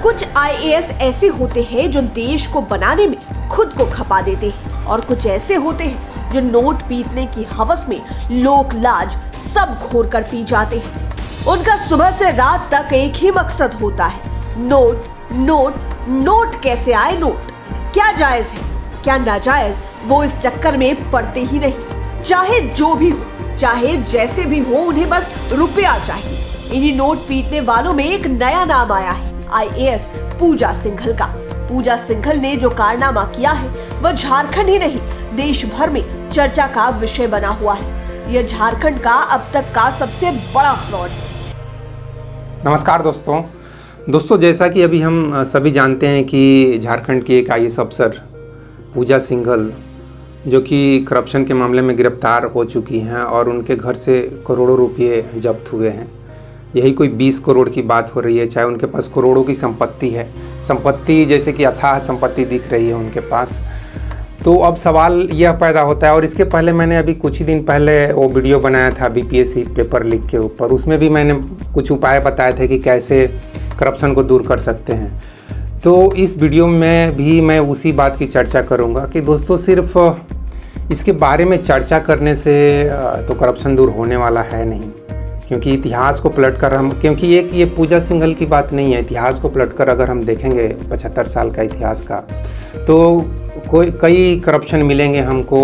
कुछ आईएएस ऐसे होते हैं जो देश को बनाने में खुद को खपा देते हैं और कुछ ऐसे होते हैं जो नोट पीटने की हवस में लोक लाज सब घोर कर पी जाते हैं। उनका सुबह से रात तक एक ही मकसद होता है, नोट नोट नोट। कैसे आए नोट, क्या जायज है क्या नाजायज, वो इस चक्कर में पड़ते ही नहीं। चाहे जो भी हो, चाहे जैसे भी हो, उन्हें बस रुपया चाहिए। इन्हीं नोट पीटने वालों में एक नया नाम आया है, आईएएस पूजा सिंघल का। पूजा सिंघल ने जो कारनामा किया है वह झारखंड ही नहीं देश भर में चर्चा का विषय बना हुआ है। यह झारखंड का अब तक का सबसे बड़ा फ्रॉड है। नमस्कार दोस्तों, जैसा कि अभी हम सभी जानते हैं कि झारखंड की एक आईएएस अफसर पूजा सिंघल जो कि करप्शन के मामले में गिरफ्तार हो चुकी हैं और उनके घर से करोड़ों रुपये जब्त हुए हैं। यही कोई 20 करोड़ की बात हो रही है, चाहे उनके पास करोड़ों की संपत्ति है, संपत्ति जैसे कि अथाह संपत्ति दिख रही है उनके पास। तो अब सवाल यह पैदा होता है, और इसके पहले मैंने अभी कुछ ही दिन पहले वो वीडियो बनाया था बीपीएससी पेपर लीक के ऊपर। उसमें भी मैंने कुछ उपाय बताए थे कि कैसे करप्शन को दूर कर सकते हैं। तो इस वीडियो में भी मैं उसी बात की चर्चा करूंगा कि दोस्तों सिर्फ इसके बारे में चर्चा करने से तो करप्शन दूर होने वाला है नहीं, क्योंकि इतिहास को पलटकर हम, क्योंकि एक ये पूजा सिंघल की बात नहीं है, इतिहास को पलटकर अगर हम देखेंगे 75 साल का इतिहास का, तो कई करप्शन मिलेंगे हमको,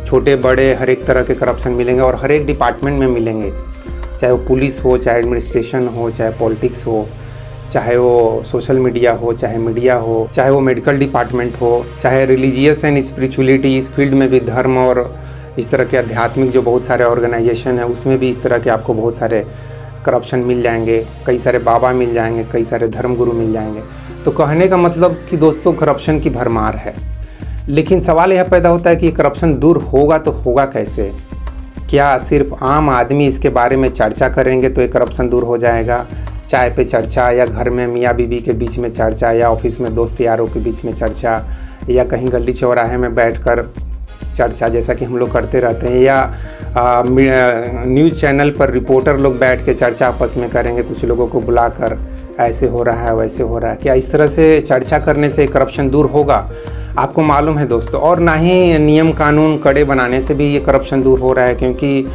छोटे बड़े हर एक तरह के करप्शन मिलेंगे और हर एक डिपार्टमेंट में मिलेंगे, चाहे वो पुलिस हो, चाहे एडमिनिस्ट्रेशन हो, चाहे पॉलिटिक्स हो, चाहे वो सोशल मीडिया हो, चाहे मीडिया हो, चाहे वो मेडिकल डिपार्टमेंट हो, चाहे रिलीजियस एंड स्पिरिचुअलिटी, इस फील्ड में भी धर्म और इस तरह के आध्यात्मिक जो बहुत सारे ऑर्गेनाइजेशन है उसमें भी इस तरह के आपको बहुत सारे करप्शन मिल जाएंगे, कई सारे बाबा मिल जाएंगे, कई सारे धर्मगुरु मिल जाएंगे। तो कहने का मतलब कि दोस्तों करप्शन की भरमार है। लेकिन सवाल यह पैदा होता है कि करप्शन दूर होगा तो होगा कैसे? क्या सिर्फ आम आदमी इसके बारे में चर्चा करेंगे तो ये करप्शन दूर हो जाएगा? चाय पे चर्चा, या घर में मियाँ बीबी के बीच में चर्चा, या ऑफिस में दोस्त यारों के बीच में चर्चा, या कहीं गली चौराहे में बैठकर चर्चा जैसा कि हम लोग करते रहते हैं, या न्यूज़ चैनल पर रिपोर्टर लोग बैठ के चर्चा आपस में करेंगे, कुछ लोगों को बुलाकर ऐसे हो रहा है वैसे हो रहा है। क्या इस तरह से चर्चा करने से करप्शन दूर होगा? आपको मालूम है दोस्तों, और ना ही नियम कानून कड़े बनाने से भी ये करप्शन दूर हो रहा है, क्योंकि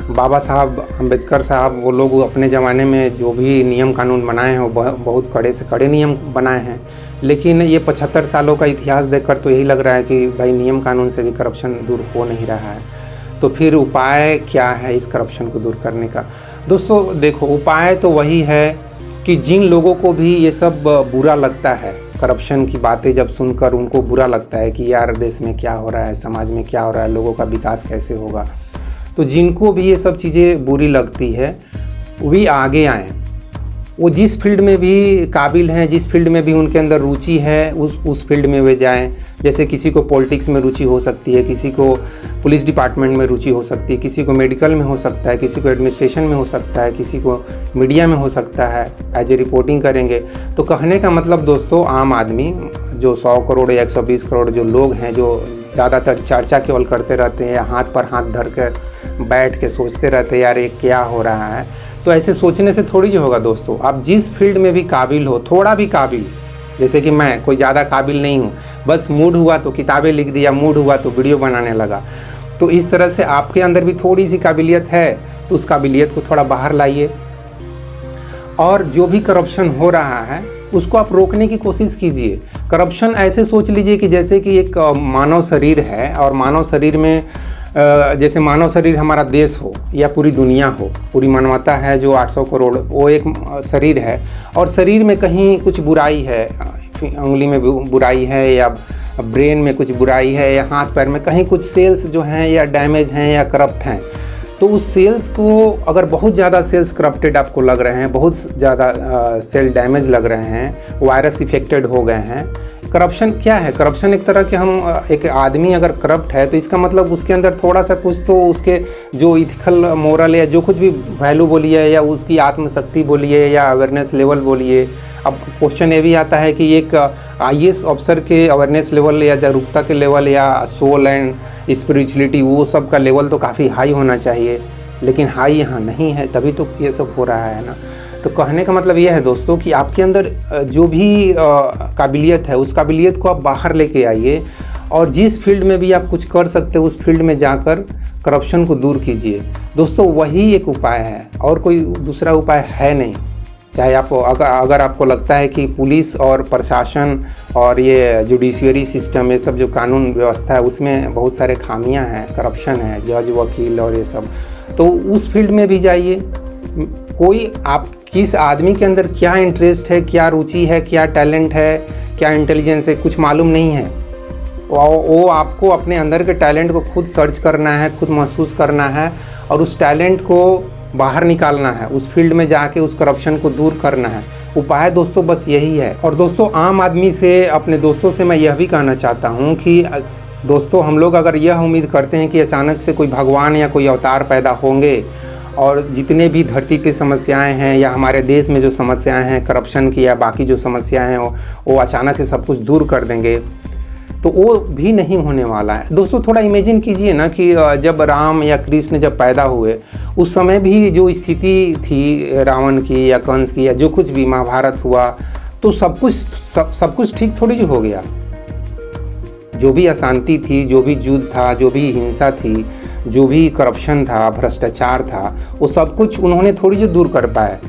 बाबा साहब अम्बेडकर साहब वो लोग अपने ज़माने में जो भी नियम कानून बनाए हैं वो बहुत कड़े से कड़े नियम बनाए हैं। लेकिन ये 75 सालों का इतिहास देखकर तो यही लग रहा है कि भाई नियम कानून से भी करप्शन दूर हो नहीं रहा है। तो फिर उपाय क्या है इस करप्शन को दूर करने का? दोस्तों देखो, उपाय तो वही है कि जिन लोगों को भी ये सब बुरा लगता है, करप्शन की बातें जब सुनकर उनको बुरा लगता है कि यार देश में क्या हो रहा है, समाज में क्या हो रहा है, लोगों का विकास कैसे होगा, तो जिनको भी ये सब चीज़ें बुरी लगती है वही आगे आएँ। वो जिस फील्ड में भी काबिल हैं, जिस फील्ड में भी उनके अंदर रुचि है, उस फील्ड में वे जाएं। जैसे किसी को पॉलिटिक्स में रुचि हो सकती है, किसी को पुलिस डिपार्टमेंट में रुचि हो सकती है, किसी को मेडिकल में हो सकता है, किसी को एडमिनिस्ट्रेशन में हो सकता है, किसी को मीडिया में हो सकता है, एज ए रिपोर्टिंग करेंगे। तो कहने का मतलब दोस्तों, आम आदमी जो 100 करोड़ या 120 करोड़ जो लोग हैं, जो ज़्यादातर चर्चा केवल करते रहते हैं या हाथ पर हाथ धर कर बैठ के सोचते रहते हैं यार ये क्या हो रहा है, तो ऐसे सोचने से थोड़ी जो होगा दोस्तों। आप जिस फील्ड में भी काबिल हो, थोड़ा भी काबिल, जैसे कि मैं कोई ज़्यादा काबिल नहीं हूँ, बस मूड हुआ तो किताबें लिख दिया, मूड हुआ तो वीडियो बनाने लगा, तो इस तरह से आपके अंदर भी थोड़ी सी काबिलियत है तो उस काबिलियत को थोड़ा बाहर लाइए, और जो भी करप्शन हो रहा है उसको आप रोकने की कोशिश कीजिए। करप्शन ऐसे सोच लीजिए कि जैसे कि एक मानव शरीर है, और मानव शरीर में जैसे मानव शरीर हमारा देश हो या पूरी दुनिया हो, पूरी मानवता है जो 800 करोड़, वो एक शरीर है, और शरीर में कहीं कुछ बुराई है, उंगली में बुराई है, या ब्रेन में कुछ बुराई है, या हाथ पैर में कहीं कुछ सेल्स जो हैं या डैमेज हैं या करप्ट हैं, तो उस सेल्स को अगर बहुत ज़्यादा सेल्स करप्टेड आपको लग रहे हैं, बहुत ज़्यादा सेल डैमेज लग रहे हैं, वायरस इफेक्टेड हो गए हैं। करप्शन क्या है? करप्शन एक तरह के, हम एक आदमी अगर करप्ट है तो इसका मतलब उसके अंदर थोड़ा सा कुछ तो उसके जो इथिकल मोरल या जो कुछ भी वैल्यू बोलिए, या उसकी आत्मशक्ति बोलिए, या अवेयरनेस लेवल बोलिए। अब क्वेश्चन ये भी आता है कि एक आईएएस अफसर के अवेयरनेस लेवल या जागरूकता के लेवल या सोल एंड स्पिरिचुअलिटी, वो सब का लेवल तो काफ़ी हाई होना चाहिए, लेकिन हाई यहाँ नहीं है, तभी तो ये सब हो रहा है ना। तो कहने का मतलब ये है दोस्तों कि आपके अंदर जो भी काबिलियत है उस काबिलियत को आप बाहर लेके आइए और जिस फील्ड में भी आप कुछ कर सकते हो उस फील्ड में जाकर करप्शन को दूर कीजिए। दोस्तों वही एक उपाय है और कोई दूसरा उपाय है नहीं। चाहे आप अगर आपको लगता है कि पुलिस और प्रशासन और ये जुडिशियरी सिस्टम, ये सब जो कानून व्यवस्था है उसमें बहुत सारे खामियां हैं, करप्शन है, जज वकील और ये सब, तो उस फील्ड में भी जाइए। कोई आप किस आदमी के अंदर क्या इंटरेस्ट है, क्या रुचि है, क्या टैलेंट है, क्या इंटेलिजेंस है, कुछ मालूम नहीं है। वो आपको अपने अंदर के टैलेंट को खुद सर्च करना है, खुद महसूस करना है और उस टैलेंट को बाहर निकालना है, उस फील्ड में जाके उस करप्शन को दूर करना है। उपाय दोस्तों बस यही है। और दोस्तों आम आदमी से, अपने दोस्तों से मैं यह भी कहना चाहता हूँ कि दोस्तों हम लोग अगर यह उम्मीद करते हैं कि अचानक से कोई भगवान या कोई अवतार पैदा होंगे और जितने भी धरती पे समस्याएं हैं या हमारे देश में जो समस्याएं हैं करप्शन की या बाकी जो समस्याएं हैं वो अचानक से सब कुछ दूर कर देंगे, तो वो भी नहीं होने वाला है। दोस्तों थोड़ा इमेजिन कीजिए ना कि जब राम या कृष्ण जब पैदा हुए उस समय भी जो स्थिति थी रावण की या कंस की या जो कुछ भी महाभारत हुआ, तो सब कुछ ठीक थोड़ी हो गया। जो भी अशांति थी, जो भी युद्ध था, जो भी हिंसा थी, जो भी करप्शन था, भ्रष्टाचार था, वो सब कुछ उन्होंने थोड़ी जो दूर कर पाए।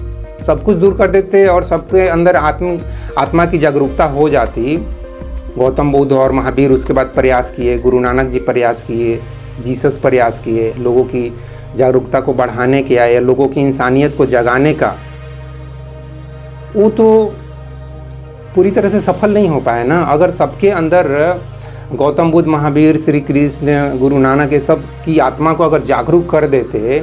सब कुछ दूर कर देते और सबके अंदर आत्मा की जागरूकता हो जाती। गौतम बुद्ध और महावीर उसके बाद प्रयास किए, गुरु नानक जी प्रयास किए, जीसस प्रयास किए, लोगों की जागरूकता को बढ़ाने के या लोगों की इंसानियत को जगाने का, वो तो पूरी तरह से सफल नहीं हो पाए ना। अगर सबके अंदर गौतम बुद्ध, महावीर, श्री कृष्ण, गुरु नानक ये सब की आत्मा को अगर जागरूक कर देते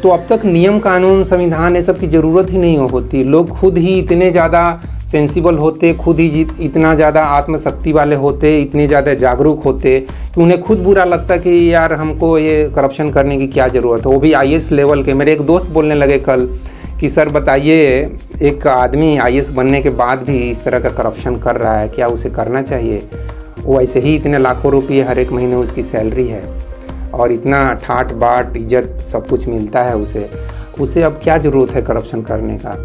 तो अब तक नियम कानून संविधान ये सब की ज़रूरत ही नहीं होती। लोग खुद ही इतने ज़्यादा सेंसिबल होते, खुद ही इतना ज़्यादा आत्मशक्ति वाले होते, इतने ज़्यादा जागरूक होते कि उन्हें खुद बुरा लगता कि यार हमको ये करप्शन करने की क्या ज़रूरत है। वो भी IAS लेवल के। मेरे एक दोस्त बोलने लगे कल कि सर बताइए, एक आदमी IAS बनने के बाद भी इस तरह का करप्शन कर रहा है, क्या उसे करना चाहिए? वो ऐसे ही इतने लाखों रुपये हर एक महीने उसकी सैलरी है और इतना ठाट बाट इज्जत सब कुछ मिलता है उसे अब क्या ज़रूरत है करप्शन करने का?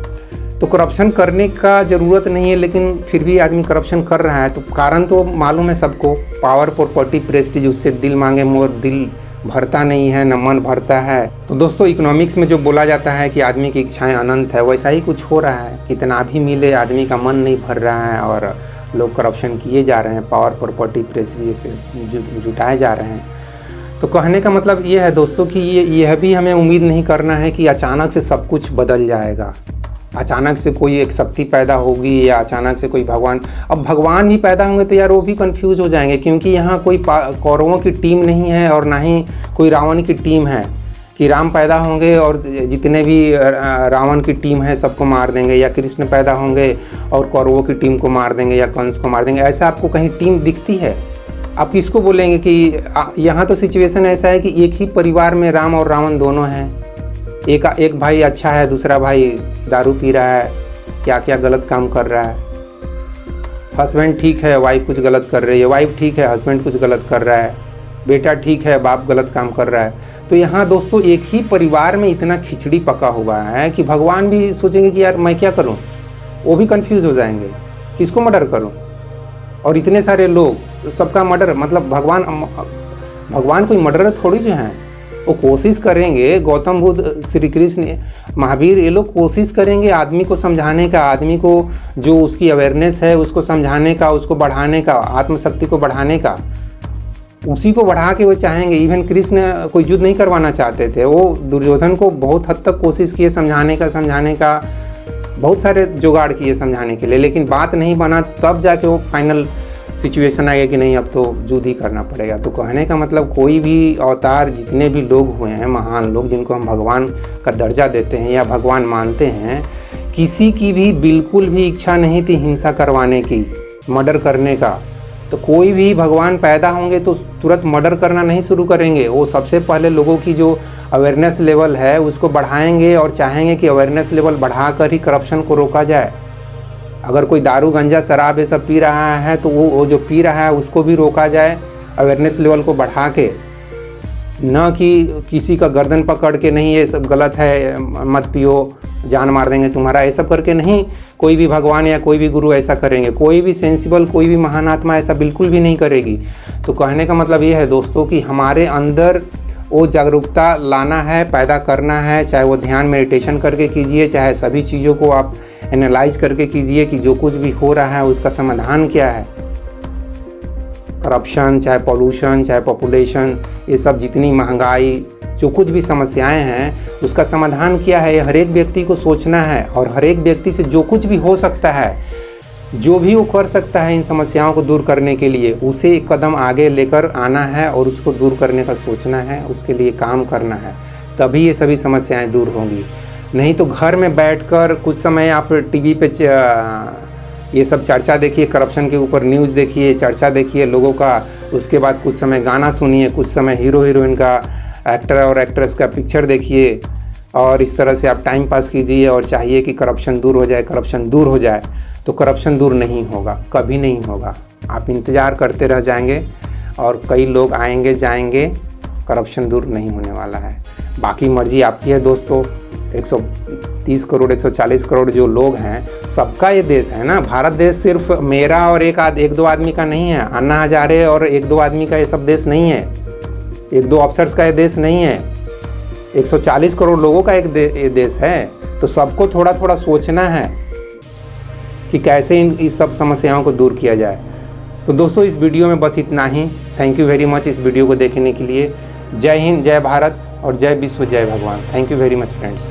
तो करप्शन करने का ज़रूरत नहीं है, लेकिन फिर भी आदमी करप्शन कर रहा है। तो कारण तो मालूम है सबको, पावर, प्रॉपर्टी, प्रेस्टीज, उससे दिल मांगे मोर दिल भरता नहीं है, न मन भरता है। तो दोस्तों इकोनॉमिक्स में जो बोला जाता है कि आदमी की इच्छाएं अनंत है, वैसा ही कुछ हो रहा है। कितना भी मिले आदमी का मन नहीं भर रहा है और लोग करप्शन किए जा रहे हैं, पावर, प्रॉपर्टी, प्रेस्टीज से जुटाए जा रहे हैं। तो कहने का मतलब ये है दोस्तों कि यह भी हमें उम्मीद नहीं करना है कि अचानक से सब कुछ बदल जाएगा, अचानक से कोई एक शक्ति पैदा होगी या अचानक से कोई भगवान। अब भगवान भी पैदा होंगे तो यार वो भी कंफ्यूज हो जाएंगे, क्योंकि यहाँ कोई कौरवों की टीम नहीं है और ना ही कोई रावण की टीम है कि राम पैदा होंगे और जितने भी रावण की टीम है सबको मार देंगे, या कृष्ण पैदा होंगे और कौरवों की टीम को मार देंगे या कंस को मार देंगे। ऐसा आपको कहीं टीम दिखती है? आप किसको बोलेंगे कि यहाँ तो सिचुएशन ऐसा है कि एक ही परिवार में राम और रावण दोनों हैं। एक भाई अच्छा है, दूसरा भाई दारू पी रहा है, क्या क्या गलत काम कर रहा है। हस्बैंड ठीक है, वाइफ कुछ गलत कर रही है, वाइफ ठीक है, हस्बैंड कुछ गलत कर रहा है, बेटा ठीक है, बाप गलत काम कर रहा है। तो यहाँ दोस्तों एक ही परिवार में इतना खिचड़ी पका हुआ है कि भगवान भी सोचेंगे कि यार मैं क्या करूँ, वो भी कंफ्यूज हो जाएंगे, किसको मर्डर करूँ। और इतने सारे लोग, सबका मर्डर, मतलब भगवान कोई मर्डर थोड़ी जो है। वो कोशिश करेंगे, गौतम बुद्ध, श्री कृष्ण, महावीर, ये लोग कोशिश करेंगे आदमी को समझाने का, आदमी को जो उसकी अवेयरनेस है उसको समझाने का, उसको बढ़ाने का, आत्मशक्ति को बढ़ाने का, उसी को बढ़ा के वो चाहेंगे। इवन कृष्ण कोई युद्ध नहीं करवाना चाहते थे, वो दुर्योधन को बहुत हद तक कोशिश किए समझाने का, बहुत सारे जुगाड़ किए समझाने के लिए, लेकिन बात नहीं बना। तब जाके वो फाइनल सिचुएशन आ गया कि नहीं अब तो युद्ध ही करना पड़ेगा। तो कहने का मतलब कोई भी अवतार, जितने भी लोग हुए हैं, महान लोग जिनको हम भगवान का दर्जा देते हैं या भगवान मानते हैं, किसी की भी बिल्कुल भी इच्छा नहीं थी हिंसा करवाने की, मर्डर करने का। तो कोई भी भगवान पैदा होंगे तो तुरंत मर्डर करना नहीं शुरू करेंगे। वो सबसे पहले लोगों की जो अवेयरनेस लेवल है उसको बढ़ाएंगे और चाहेंगे कि अवेयरनेस लेवल बढ़ाकर ही करप्शन को रोका जाए। अगर कोई दारू, गंजा, शराब ये सब पी रहा है तो वो जो पी रहा है उसको भी रोका जाए अवेयरनेस लेवल को बढ़ा के। न कि किसी का गर्दन पकड़ के नहीं ये सब गलत है, मत पियो, जान मार देंगे तुम्हारा, ये सब करके नहीं कोई भी भगवान या कोई भी गुरु ऐसा करेंगे। कोई भी सेंसिबल, कोई भी महान आत्मा ऐसा बिल्कुल भी नहीं करेगी। तो कहने का मतलब ये है दोस्तों कि हमारे अंदर वो जागरूकता लाना है, पैदा करना है, चाहे वो ध्यान मेडिटेशन करके कीजिए, चाहे सभी चीज़ों को आप एनालाइज करके कीजिए कि जो कुछ भी हो रहा है उसका समाधान क्या है। करप्शन, चाहे पॉल्यूशन, चाहे पॉपुलेशन, ये सब जितनी महंगाई, जो कुछ भी समस्याएं हैं उसका समाधान क्या है, ये हर एक व्यक्ति को सोचना है। और हर एक व्यक्ति से जो कुछ भी हो सकता है, जो भी वो कर सकता है इन समस्याओं को दूर करने के लिए, उसे एक कदम आगे लेकर आना है और उसको दूर करने का सोचना है, उसके लिए काम करना है, तभी ये सभी समस्याएं दूर होंगी। नहीं तो घर में बैठकर कुछ समय आप टीवी पे ये सब चर्चा देखिए, करप्शन के ऊपर न्यूज़ देखिए, चर्चा देखिए लोगों का, उसके बाद कुछ समय गाना सुनिए, कुछ समय हीरो हीरोइन का, एक्टर और एक्ट्रेस का पिक्चर देखिए, और इस तरह से आप टाइम पास कीजिए और चाहिए कि करप्शन दूर हो जाए, करप्शन दूर हो जाए। तो करप्शन दूर नहीं होगा, कभी नहीं होगा। आप इंतज़ार करते रह जाएंगे और कई लोग आएंगे जाएंगे, करप्शन दूर नहीं होने वाला है। बाकी मर्जी आपकी है दोस्तों। 130 करोड़ 140 करोड़ जो लोग हैं, सबका ये देश है ना। भारत देश सिर्फ मेरा और एक दो आदमी का नहीं है, अन्ना हजारे और एक दो आदमी का ये सब देश नहीं है, एक दो अफसर्स का ये देश नहीं है, 140 करोड़ लोगों का ये देश है। तो सबको थोड़ा थोड़ा सोचना है कि कैसे इस सब समस्याओं को दूर किया जाए। तो दोस्तों इस वीडियो में बस इतना ही। थैंक यू वेरी मच इस वीडियो को देखने के लिए। जय हिंद, जय भारत और जय विश्व, जय भगवान। Thank you very much friends.